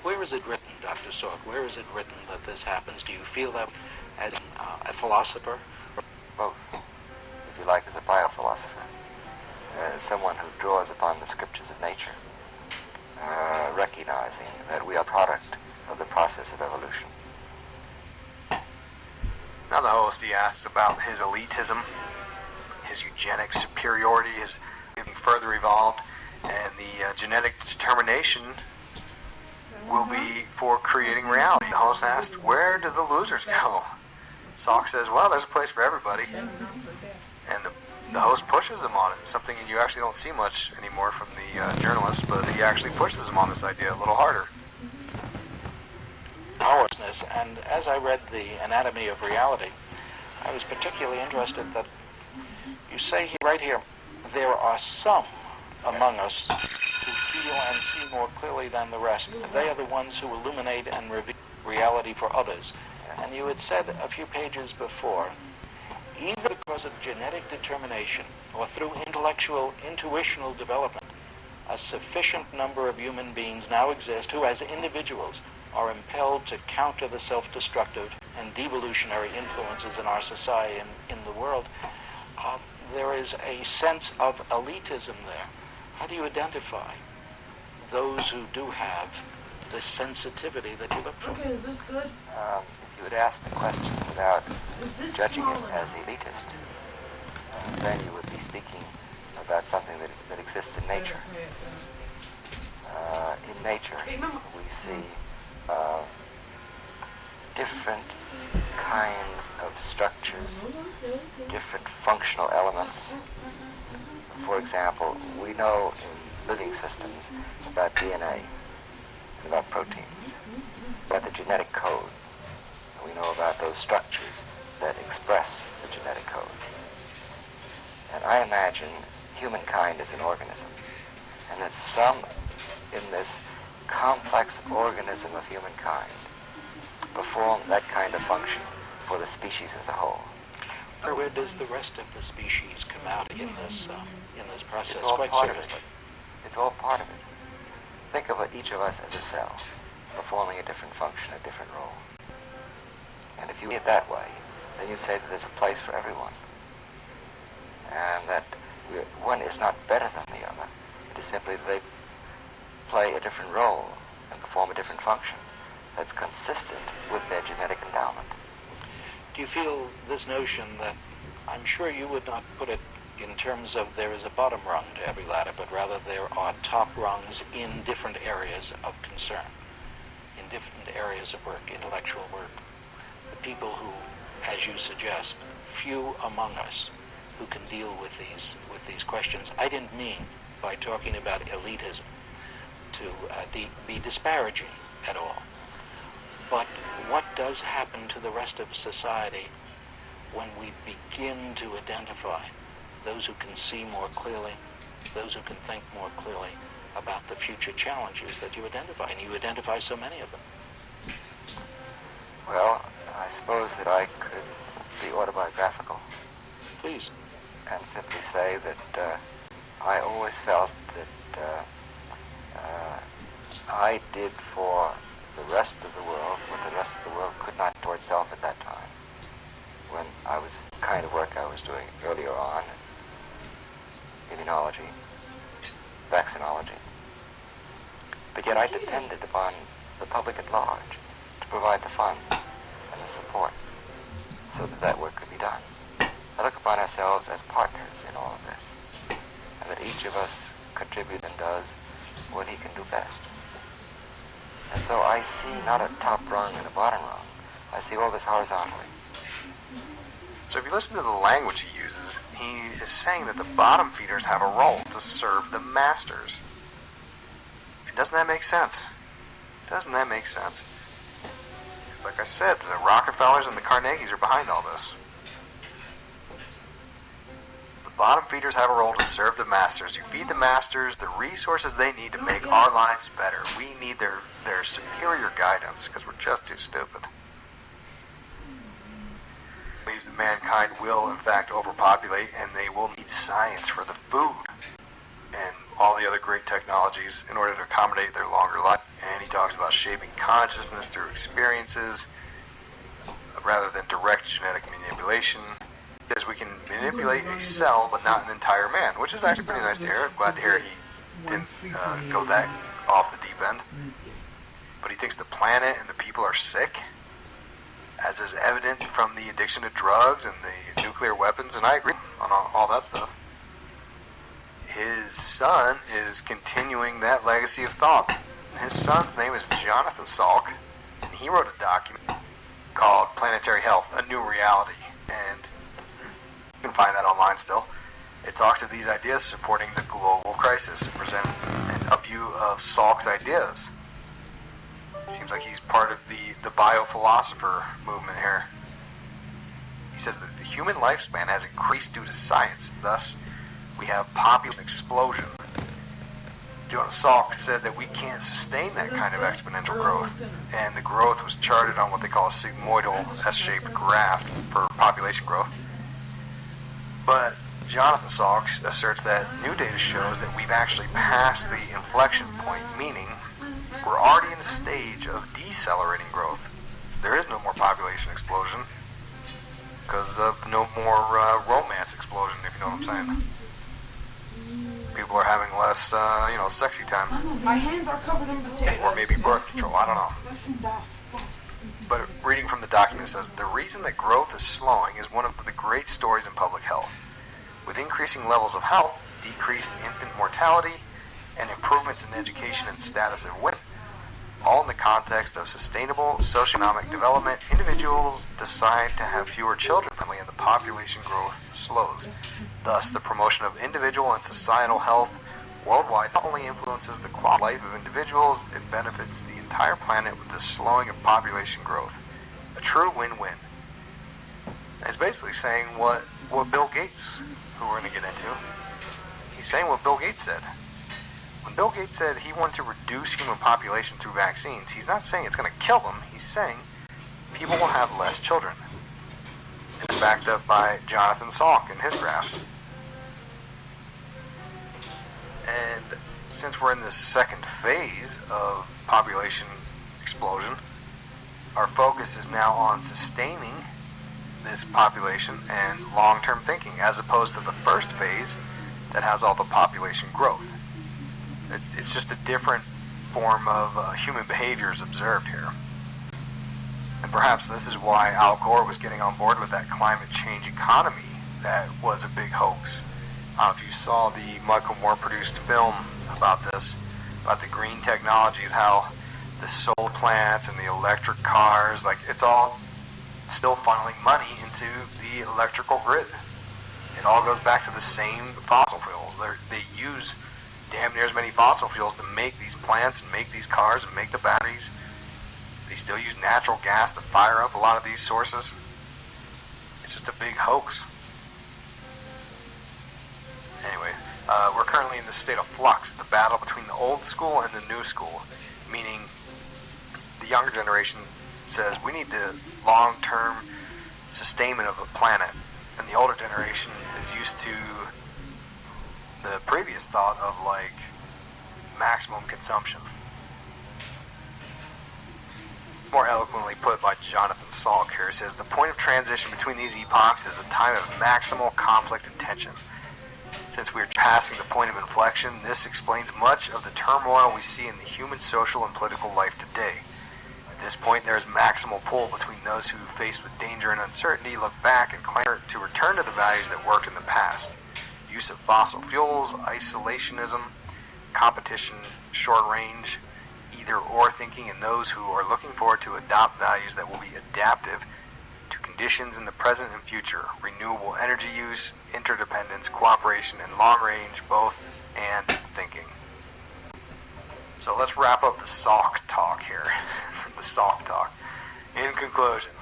Where is it written, Dr. Salk? Where is it written that this happens? Do you feel that as a philosopher? Both, if you like, as a biophilosopher, as someone who draws upon the scriptures of nature, recognizing that we are a product of the process of evolution. Now the host, he asks about his elitism, his eugenic superiority, his getting further evolved, and the genetic determination will be for creating reality. The host asked, where do the losers go? Salk says, well, there's a place for everybody. And the host pushes him on it, something you actually don't see much anymore from the journalist, but he actually pushes him on this idea a little harder. Powerlessness, and as I read The Anatomy of Reality, I was particularly interested that you say right here, there are some among us who feel and see more clearly than the rest. They are the ones who illuminate and reveal reality for others. And you had said a few pages before, either because of genetic determination or through intellectual, intuitional development, a sufficient number of human beings now exist who, as individuals, are impelled to counter the self-destructive and devolutionary influences in our society and in the world. There is a sense of elitism there. How do you identify those who do have the sensitivity that you look for? Okay, is this good? If you would ask the question without judging it as elitist, then you would be speaking about something that exists in nature. In nature, we see different kinds of structures, different functional elements. For example, we know in living systems about DNA and about proteins, about the genetic code. We know about those structures that express the genetic code. And I imagine humankind is an organism, and that some in this complex organism of humankind perform that kind of function for the species as a whole. Where does the rest of the species come out in this process? It's all quite part seriously? of it. It's all part of it. Think of each of us as a cell, performing a different function, a different role. And if you see it that way, then you say that there's a place for everyone. And that one is not better than the other. It is simply that they play a different role and perform a different function that's consistent with their genetic endowment. Do you feel this notion that, I'm sure you would not put it in terms of there is a bottom rung to every ladder, but rather there are top rungs in different areas of concern, in different areas of work, intellectual work. The people who, as you suggest, few among us who can deal with these questions. I didn't mean, by talking about elitism, to be disparaging at all. But what does happen to the rest of society when we begin to identify those who can see more clearly, those who can think more clearly about the future challenges that you identify, and you identify so many of them? Well, I suppose that I could be autobiographical. Please. And simply say that I always felt that I did for the rest of the world what the rest of the world could not do itself at that time, when I was the kind of work I was doing earlier on, immunology, vaccinology. But yet I depended upon the public at large to provide the funds and the support so that that work could be done. I look upon ourselves as partners in all of this, and that each of us contributes and does what he can do best. And so I see not a top rung and a bottom rung. I see all this horizontally. So if you listen to the language he uses, he is saying that the bottom feeders have a role to serve the masters. Doesn't that make sense? Doesn't that make sense? Because like I said, the Rockefellers and the Carnegies are behind all this. The bottom feeders have a role to serve the masters. You feed the masters the resources they need to make our lives better. We need their superior guidance because we're just too stupid. Believes that mankind will, in fact, overpopulate, and they will need science for the food. And all the other great technologies in order to accommodate their longer life. And he talks about shaping consciousness through experiences rather than direct genetic manipulation. Because we can manipulate a cell but not an entire man, which is actually pretty nice to hear. I'm glad to hear he didn't go that off the deep end. But he thinks the planet and the people are sick, as is evident from the addiction to drugs and the nuclear weapons, and I agree on all that stuff. His son is continuing that legacy of thought. His son's name is Jonathan Salk, and he wrote a document called Planetary Health, A New Reality, and you can find that online still. It talks of these ideas supporting the global crisis and presents a view of Salk's ideas. Seems like he's part of the biophilosopher movement here. He says that the human lifespan has increased due to science, thus we have population explosion. Jonas Salk said that we can't sustain that kind of exponential growth, and the growth was charted on what they call a sigmoidal S-shaped graph for population growth. But Jonathan Salk asserts that new data shows that we've actually passed the inflection point, meaning we're already in a stage of decelerating growth. There is no more population explosion because of no more romance explosion, if you know what I'm saying. People are having less, sexy time. My hands are covered in potatoes. Or maybe birth control, I don't know. But reading from the document says, the reason that growth is slowing is one of the great stories in public health. With increasing levels of health, decreased infant mortality, and improvements in education and status of women, all in the context of sustainable socioeconomic development, individuals decide to have fewer children and the population growth slows. Thus, the promotion of individual and societal health worldwide not only influences the quality of life of individuals, it benefits the entire planet with the slowing of population growth. A true win-win. It's basically saying what Bill Gates, who we're going to get into, he's saying what Bill Gates said. When Bill Gates said he wanted to reduce human population through vaccines, he's not saying it's going to kill them. He's saying people will have less children. It's backed up by Jonathan Salk in his graphs. And since we're in this second phase of population explosion, our focus is now on sustaining this population and long-term thinking, as opposed to the first phase that has all the population growth. It's just a different form of human behaviors observed here. And perhaps this is why Al Gore was getting on board with that climate change economy that was a big hoax. I don't know if you saw the Michael Moore produced film about this, about the green technologies, how the solar plants and the electric cars, like it's all still funneling money into the electrical grid. It all goes back to the same fossil fuels. They use damn near as many fossil fuels to make these plants and make these cars and make the batteries. They still use natural gas to fire up a lot of these sources. It's just a big hoax. Anyway, we're currently in this state of flux, the battle between the old school and the new school, meaning the younger generation says we need the long-term sustainment of the planet, and the older generation is used to the previous thought of like maximum consumption. More eloquently put by Jonathan Salk here, says the point of transition between these epochs is a time of maximal conflict and tension. Since we are passing the point of inflection, this explains much of the turmoil we see in the human social and political life today. At this point, there is maximal pull between those who, faced with danger and uncertainty, look back and clamor to return to the values that worked in the past. Use of fossil fuels, isolationism, competition, short range, either-or thinking, and those who are looking forward to adopt values that will be adaptive to conditions in the present and future, renewable energy use, interdependence, cooperation, and long-range both and thinking. So let's wrap up the Salk talk here. The Salk talk. In conclusion,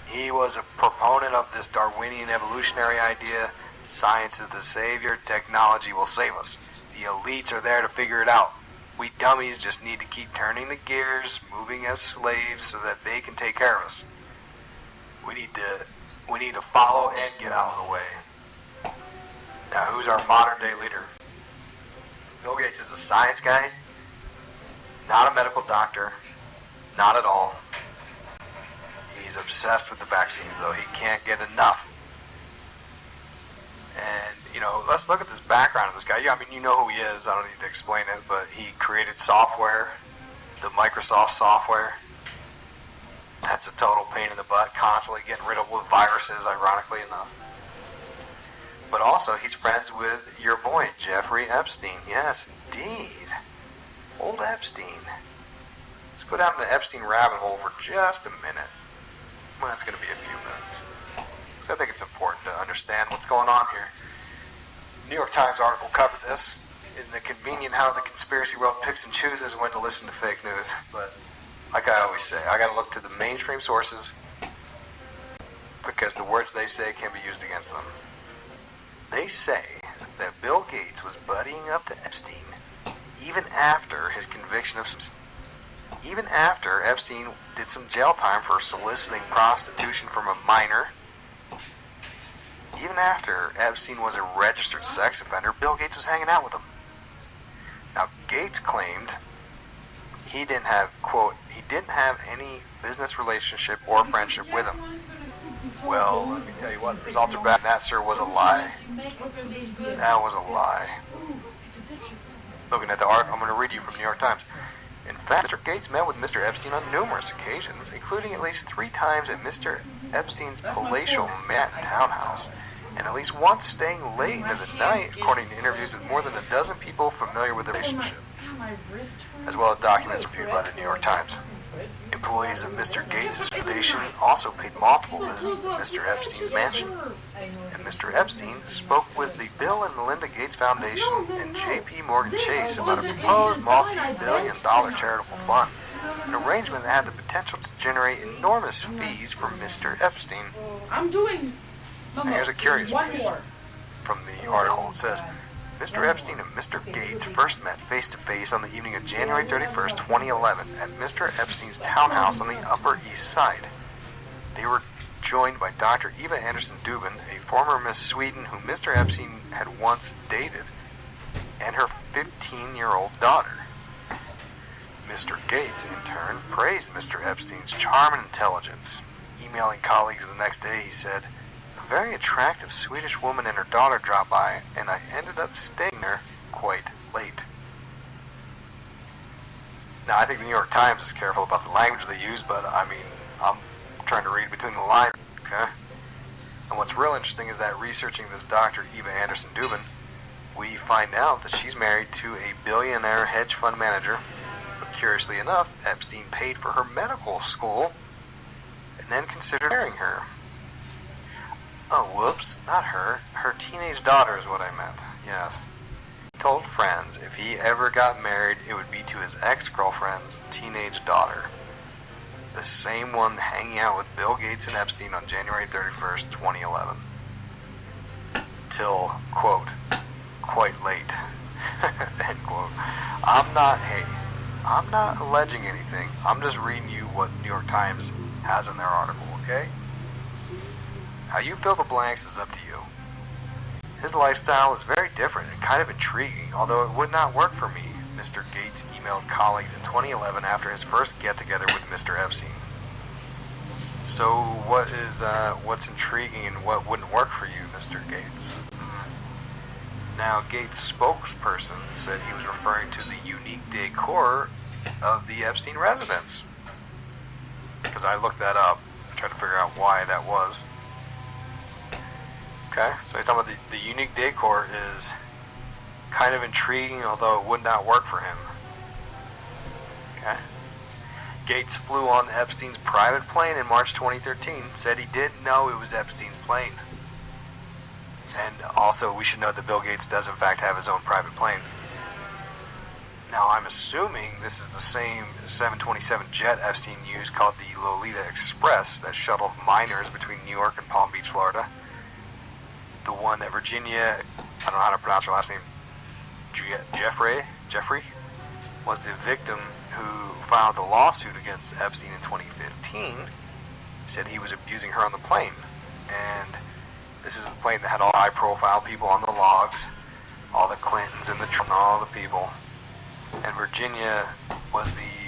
he was a proponent of this Darwinian evolutionary idea: science is the savior, technology will save us. The elites are there to figure it out. We dummies just need to keep turning the gears, moving as slaves so that they can take care of us. We need to follow and get out of the way. Now, who's our modern day leader? Bill Gates is a science guy, not a medical doctor, not at all. He's obsessed with the vaccines, though. He can't get enough. And, let's look at this background of this guy. Yeah, I mean, you know who he is. I don't need to explain it, but he created software, the Microsoft software. That's a total pain in the butt, constantly getting rid of with viruses, ironically enough. But also, he's friends with your boy, Jeffrey Epstein. Yes, indeed. Old Epstein. Let's go down the Epstein rabbit hole for just a minute. Well, that's going to be a few minutes. So I think it's important to understand what's going on here. New York Times article covered this. Isn't it convenient how the conspiracy world picks and chooses when to listen to fake news? But like I always say, I got to look to the mainstream sources because the words they say can be used against them. They say that Bill Gates was buddying up to Epstein even after his conviction even after Epstein did some jail time for soliciting prostitution from a minor. Even after Epstein was a registered sex offender, Bill Gates was hanging out with him. Now, Gates claimed he didn't have, quote, he didn't have any business relationship or friendship with him. Well, let me tell you what, the results are back. That, sir, was a lie. That was a lie. Looking at the article, I'm going to read you from New York Times. In fact, Mr. Gates met with Mr. Epstein on numerous occasions, including at least 3 times at Mr. Epstein's palatial Manhattan townhouse, and at least once staying late into the night, according to interviews with more than a dozen people familiar with the relationship, as well as documents reviewed by the New York Times. Employees of Mr. Gates' foundation also paid multiple visits to Mr. Epstein's mansion, and Mr. Epstein spoke with the Bill and Melinda Gates Foundation and J.P. Morgan Chase about a proposed multi-billion-dollar charitable fund, an arrangement that had the potential to generate enormous fees for Mr. Epstein. Now here's a curious piece from the article. It says, Mr. Epstein and Mr. Gates first met face-to-face on the evening of January 31st, 2011 at Mr. Epstein's townhouse on the Upper East Side. They were joined by Dr. Eva Anderson Dubin, a former Miss Sweden who Mr. Epstein had once dated, and her 15-year-old daughter. Mr. Gates, in turn, praised Mr. Epstein's charm and intelligence. Emailing colleagues the next day, he said, "A very attractive Swedish woman and her daughter dropped by, and I ended up staying there quite late." Now, I think the New York Times is careful about the language they use, but I mean, I'm trying to read between the lines, okay? And what's real interesting is that researching this Dr. Eva Anderson Dubin, we find out that she's married to a billionaire hedge fund manager. But curiously enough, Epstein paid for her medical school and then considered marrying her. Oh, whoops, not her. Her teenage daughter is what I meant. Yes. He told friends if he ever got married, it would be to his ex-girlfriend's teenage daughter. The same one hanging out with Bill Gates and Epstein on January 31st, 2011. Till, quote, quite late, end quote. I'm not alleging anything. I'm just reading you what New York Times has in their article, okay? How you fill the blanks is up to you. His lifestyle is very different and kind of intriguing, although it would not work for me, Mr. Gates emailed colleagues in 2011 after his first get-together with Mr. Epstein. So what's intriguing and what wouldn't work for you, Mr. Gates? Now, Gates' spokesperson said he was referring to the unique decor of the Epstein residence. Because I looked that up, tried to figure out why that was. Okay, so he's talking about the unique decor is kind of intriguing, although it would not work for him. Okay. Gates flew on Epstein's private plane in March 2013, said he didn't know it was Epstein's plane. And also, we should note that Bill Gates does in fact have his own private plane. Now, I'm assuming this is the same 727 jet Epstein used called the Lolita Express that shuttled minors between New York and Palm Beach, Florida. The one that Virginia, I don't know how to pronounce her last name, Jeffrey, was the victim who filed the lawsuit against Epstein in 2015, said he was abusing her on the plane. And this is the plane that had all high-profile people on the logs, all the Clintons and all the people. And Virginia was the